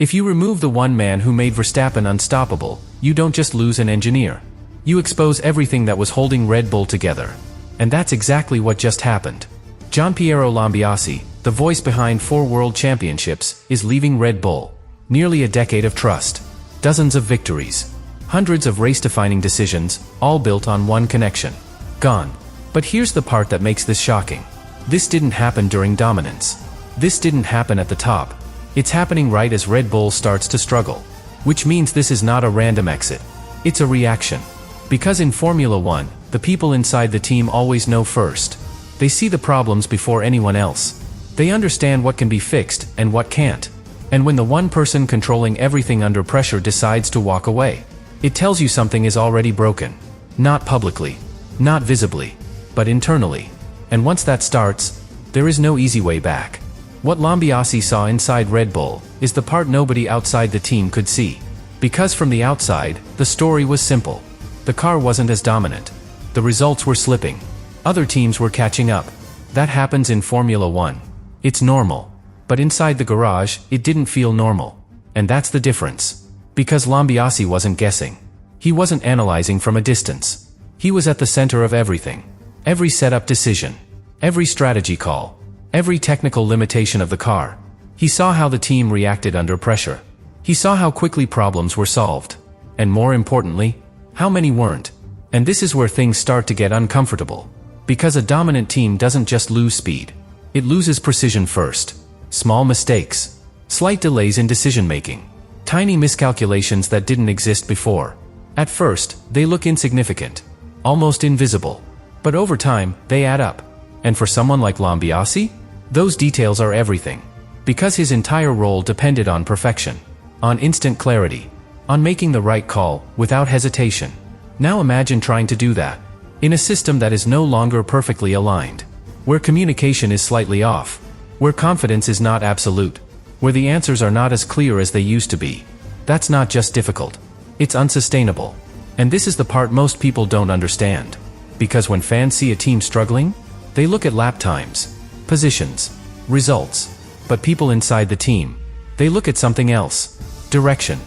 If you remove the one man who made Verstappen unstoppable, you don't just lose an engineer. You expose everything that was holding Red Bull together. And that's exactly what just happened. Gianpiero Lambiase, the voice behind 4 world championships, is leaving Red Bull. Nearly a decade of trust. Dozens of victories. Hundreds of race-defining decisions, all built on one connection. Gone. But here's the part that makes this shocking. This didn't happen during dominance. This didn't happen at the top. It's happening right as Red Bull starts to struggle. Which means this is not a random exit. It's a reaction. Because in Formula 1, the people inside the team always know first. They see the problems before anyone else. They understand what can be fixed and what can't. And when the one person controlling everything under pressure decides to walk away, it tells you something is already broken. Not publicly, not visibly, but internally. And once that starts, there is no easy way back. What Lambiase saw inside Red Bull is the part nobody outside the team could see. Because from the outside, the story was simple. The car wasn't as dominant. The results were slipping. Other teams were catching up. That happens in Formula 1. It's normal. But inside the garage, it didn't feel normal. And that's the difference. Because Lambiase wasn't guessing. He wasn't analyzing from a distance. He was at the center of everything. Every setup decision. Every strategy call. Every technical limitation of the car. He saw how the team reacted under pressure. He saw how quickly problems were solved. And more importantly, how many weren't. And this is where things start to get uncomfortable. Because a dominant team doesn't just lose speed. It loses precision first. Small mistakes. Slight delays in decision-making. Tiny miscalculations that didn't exist before. At first, they look insignificant. Almost invisible. But over time, they add up. And for someone like Lambiase, those details are everything. Because his entire role depended on perfection. On instant clarity. On making the right call, without hesitation. Now imagine trying to do that. In a system that is no longer perfectly aligned. Where communication is slightly off. Where confidence is not absolute. Where the answers are not as clear as they used to be. That's not just difficult. It's unsustainable. And this is the part most people don't understand. Because when fans see a team struggling, they look at lap times, positions, results. But people inside the team, they look at something else. Direction.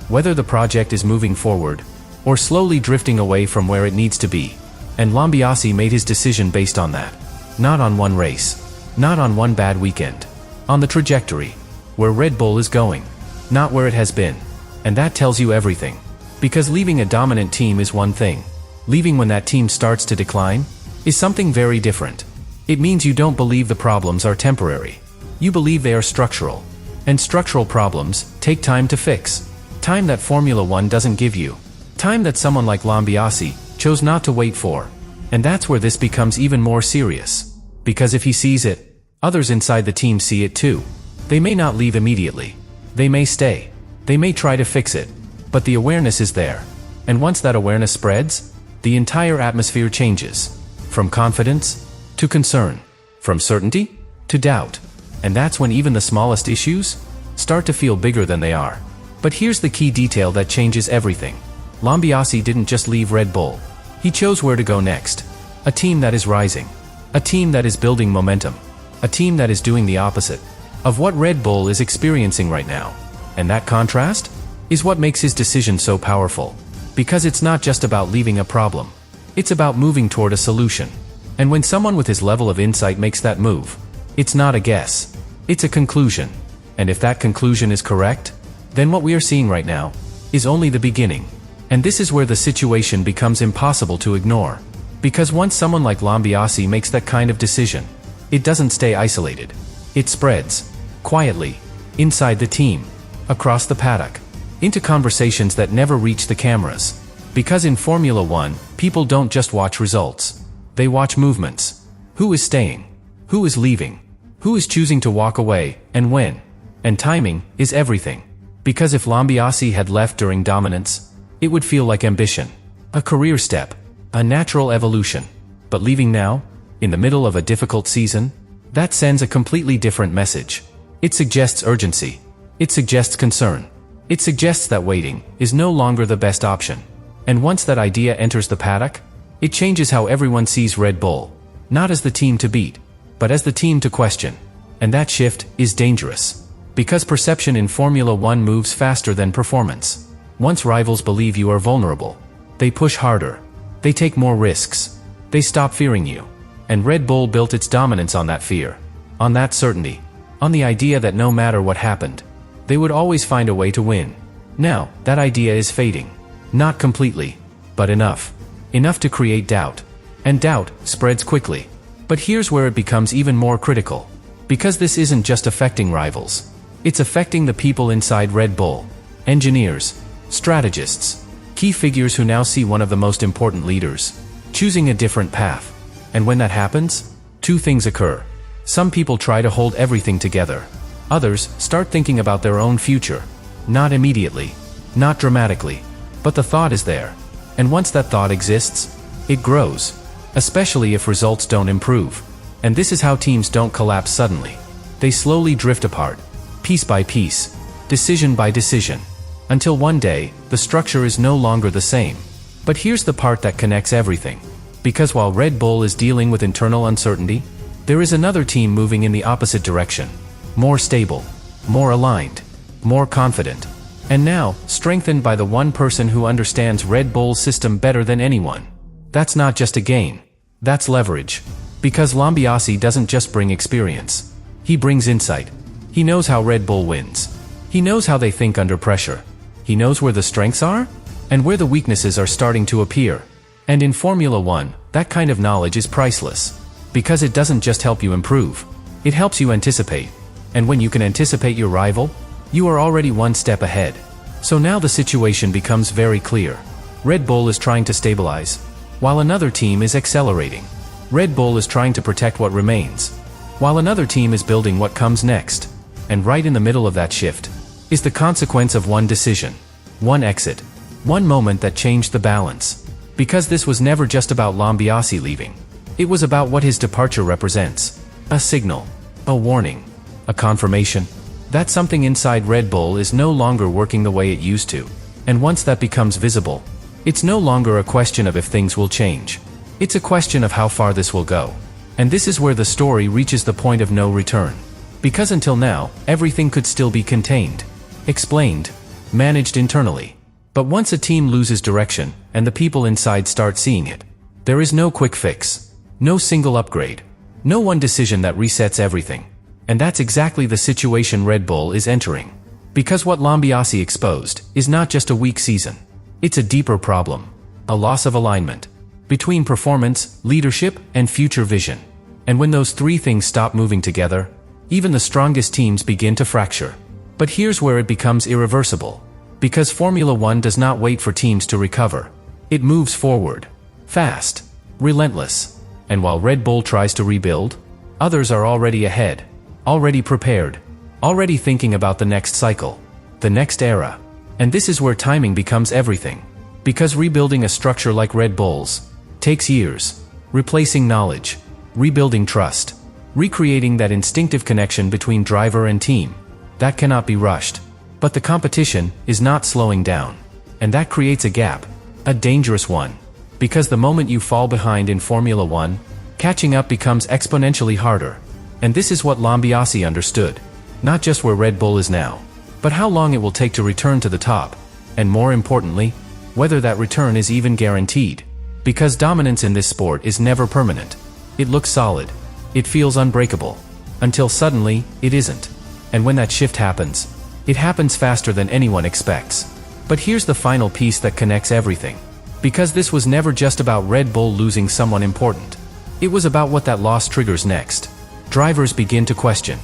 Whether the project is moving forward, or slowly drifting away from where it needs to be. And Lambiase made his decision based on that. Not on one race. Not on one bad weekend. On the trajectory. Where Red Bull is going. Not where it has been. And that tells you everything. Because leaving a dominant team is one thing. Leaving when that team starts to decline is something very different. It means you don't believe the problems are temporary. You believe they are structural. And structural problems take time to fix. Time that Formula 1 doesn't give you. Time that someone like Lambiase chose not to wait for. And that's where this becomes even more serious. Because if he sees it, others inside the team see it too. They may not leave immediately. They may stay. They may try to fix it. But the awareness is there. And once that awareness spreads, the entire atmosphere changes. From confidence to concern. From certainty to doubt. And that's when even the smallest issues start to feel bigger than they are. But here's the key detail that changes everything. Lambiase didn't just leave Red Bull. He chose where to go next. A team that is rising. A team that is building momentum. A team that is doing the opposite of what Red Bull is experiencing right now. And that contrast is what makes his decision so powerful. Because it's not just about leaving a problem. It's about moving toward a solution. And when someone with his level of insight makes that move, it's not a guess. It's a conclusion. And if that conclusion is correct, then what we are seeing right now is only the beginning. And this is where the situation becomes impossible to ignore. Because once someone like Lambiase makes that kind of decision, it doesn't stay isolated. It spreads, quietly, inside the team, across the paddock, into conversations that never reach the cameras. Because in Formula 1, people don't just watch results. They watch movements. Who is staying? Who is leaving? Who is choosing to walk away, and when? And timing is everything. Because if Lambiase had left during dominance, it would feel like ambition. A career step. A natural evolution. But leaving now, in the middle of a difficult season, that sends a completely different message. It suggests urgency. It suggests concern. It suggests that waiting is no longer the best option. And once that idea enters the paddock, it changes how everyone sees Red Bull. Not as the team to beat, but as the team to question. And that shift is dangerous. Because perception in Formula One moves faster than performance. Once rivals believe you are vulnerable, they push harder. They take more risks. They stop fearing you. And Red Bull built its dominance on that fear. On that certainty. On the idea that no matter what happened, they would always find a way to win. Now, that idea is fading. Not completely, but enough. Enough to create doubt. And doubt spreads quickly. But here's where it becomes even more critical. Because this isn't just affecting rivals. It's affecting the people inside Red Bull. Engineers, strategists, key figures who now see one of the most important leaders choosing a different path. And when that happens, two things occur. Some people try to hold everything together. Others start thinking about their own future. Not immediately, not dramatically, but the thought is there. And once that thought exists, it grows, especially if results don't improve. And this is how teams don't collapse suddenly. They slowly drift apart, piece by piece, decision by decision, until one day, the structure is no longer the same. But here's the part that connects everything. Because while Red Bull is dealing with internal uncertainty, there is another team moving in the opposite direction. More stable, more aligned, more confident. And now, strengthened by the one person who understands Red Bull's system better than anyone. That's not just a gain. That's leverage. Because Lambiase doesn't just bring experience. He brings insight. He knows how Red Bull wins. He knows how they think under pressure. He knows where the strengths are, and where the weaknesses are starting to appear. And in Formula One, that kind of knowledge is priceless. Because it doesn't just help you improve. It helps you anticipate. And when you can anticipate your rival, you are already one step ahead. So now the situation becomes very clear. Red Bull is trying to stabilize, while another team is accelerating. Red Bull is trying to protect what remains, while another team is building what comes next. And right in the middle of that shift is the consequence of one decision, one exit, one moment that changed the balance. Because this was never just about Lambiase leaving. It was about what his departure represents. A signal, a warning, a confirmation that something inside Red Bull is no longer working the way it used to. And once that becomes visible, it's no longer a question of if things will change. It's a question of how far this will go. And this is where the story reaches the point of no return. Because until now, everything could still be contained, explained, managed internally. But once a team loses direction, and the people inside start seeing it, there is no quick fix, no single upgrade, no one decision that resets everything. And that's exactly the situation Red Bull is entering. Because what Lambiase exposed is not just a weak season. It's a deeper problem, a loss of alignment between performance, leadership, and future vision. And when those three things stop moving together, even the strongest teams begin to fracture. But here's where it becomes irreversible. Because Formula One does not wait for teams to recover. It moves forward. Fast. Relentless. And while Red Bull tries to rebuild, others are already ahead. Already prepared. Already thinking about the next cycle. The next era. And this is where timing becomes everything. Because rebuilding a structure like Red Bull's takes years. Replacing knowledge. Rebuilding trust. Recreating that instinctive connection between driver and team. That cannot be rushed. But the competition is not slowing down. And that creates a gap. A dangerous one. Because the moment you fall behind in Formula One, catching up becomes exponentially harder. And this is what Lambiase understood. Not just where Red Bull is now, but how long it will take to return to the top. And more importantly, whether that return is even guaranteed. Because dominance in this sport is never permanent. It looks solid. It feels unbreakable. Until suddenly, it isn't. And when that shift happens, it happens faster than anyone expects. But here's the final piece that connects everything. Because this was never just about Red Bull losing someone important. It was about what that loss triggers next. Drivers begin to question.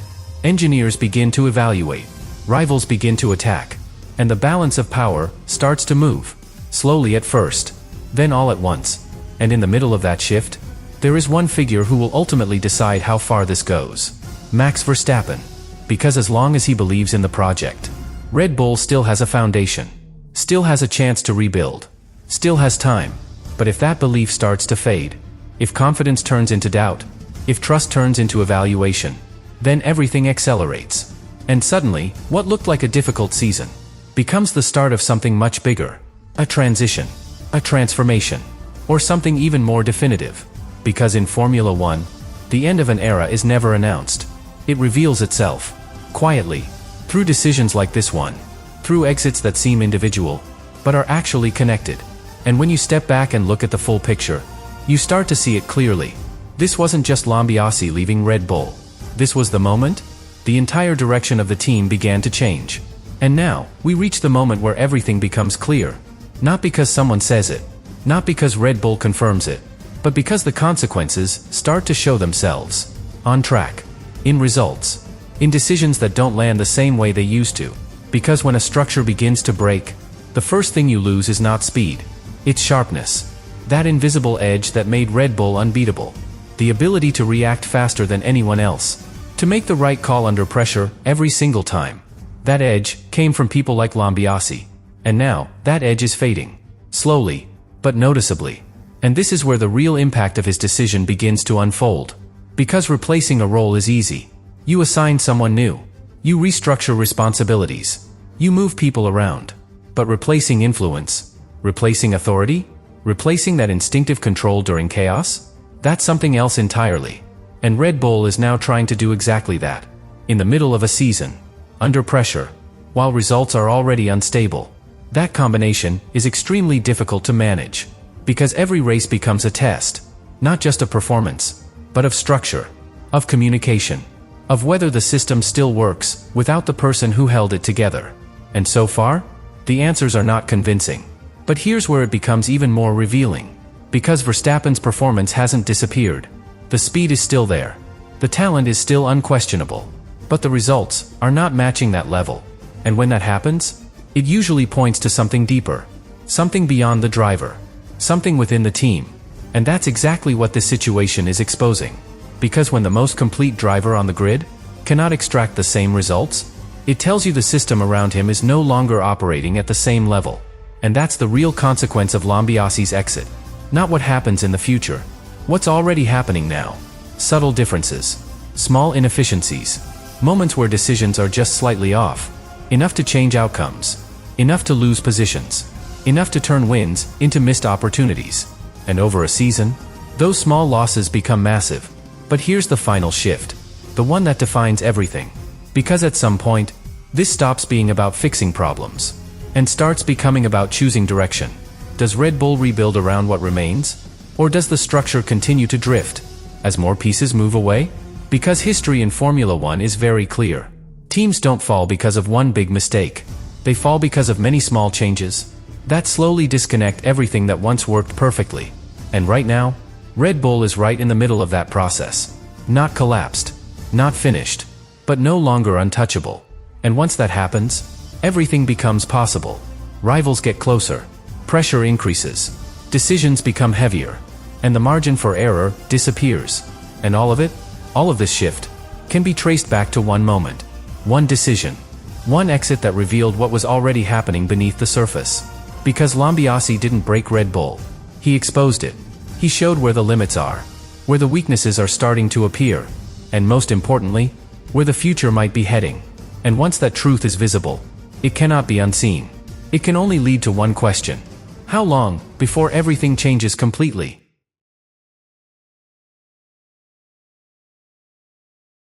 Engineers begin to evaluate. Rivals begin to attack. And the balance of power starts to move. Slowly at first, then all at once. And in the middle of that shift, there is one figure who will ultimately decide how far this goes. Max Verstappen. Because as long as he believes in the project, Red Bull still has a foundation. Still has a chance to rebuild. Still has time. But if that belief starts to fade, if confidence turns into doubt, if trust turns into evaluation, then everything accelerates. And suddenly, what looked like a difficult season becomes the start of something much bigger. A transition. A transformation. Or something even more definitive. Because in Formula One, the end of an era is never announced. It reveals itself. Quietly. Through decisions like this one. Through exits that seem individual, but are actually connected. And when you step back and look at the full picture, you start to see it clearly. This wasn't just Lambiase leaving Red Bull. This was the moment. The entire direction of the team began to change. And now, we reach the moment where everything becomes clear. Not because someone says it, not because Red Bull confirms it, but because the consequences start to show themselves. On track. In results. In decisions that don't land the same way they used to. Because when a structure begins to break, the first thing you lose is not speed. It's sharpness. That invisible edge that made Red Bull unbeatable. The ability to react faster than anyone else. To make the right call under pressure every single time. That edge came from people like Lambiase. And now, that edge is fading. Slowly, but noticeably. And this is where the real impact of his decision begins to unfold. Because replacing a role is easy. You assign someone new. You restructure responsibilities. You move people around. But replacing influence, replacing authority, replacing that instinctive control during chaos, that's something else entirely. And Red Bull is now trying to do exactly that. In the middle of a season. Under pressure. While results are already unstable. That combination is extremely difficult to manage. Because every race becomes a test. Not just of performance, but of structure. Of communication. Of whether the system still works without the person who held it together. And so far, the answers are not convincing. But here's where it becomes even more revealing. Because Verstappen's performance hasn't disappeared. The speed is still there. The talent is still unquestionable. But the results are not matching that level. And when that happens, it usually points to something deeper. Something beyond the driver. Something within the team. And that's exactly what this situation is exposing. Because when the most complete driver on the grid cannot extract the same results, it tells you the system around him is no longer operating at the same level. And that's the real consequence of Lambiase's exit. Not what happens in the future. What's already happening now. Subtle differences. Small inefficiencies. Moments where decisions are just slightly off. Enough to change outcomes. Enough to lose positions. Enough to turn wins into missed opportunities. And over a season, those small losses become massive. But here's the final shift. The one that defines everything. Because at some point, this stops being about fixing problems. And starts becoming about choosing direction. Does Red Bull rebuild around what remains? Or does the structure continue to drift? As more pieces move away? Because history in Formula One is very clear. Teams don't fall because of one big mistake. They fall because of many small changes that slowly disconnect everything that once worked perfectly. And right now, Red Bull is right in the middle of that process. Not collapsed. Not finished. But no longer untouchable. And once that happens, everything becomes possible. Rivals get closer. Pressure increases. Decisions become heavier. And the margin for error disappears. And all of this shift, can be traced back to one moment. One decision. One exit that revealed what was already happening beneath the surface. Because Lambiase didn't break Red Bull. He exposed it. He showed where the limits are. Where the weaknesses are starting to appear. And most importantly, where the future might be heading. And once that truth is visible, it cannot be unseen. It can only lead to one question. How long before everything changes completely?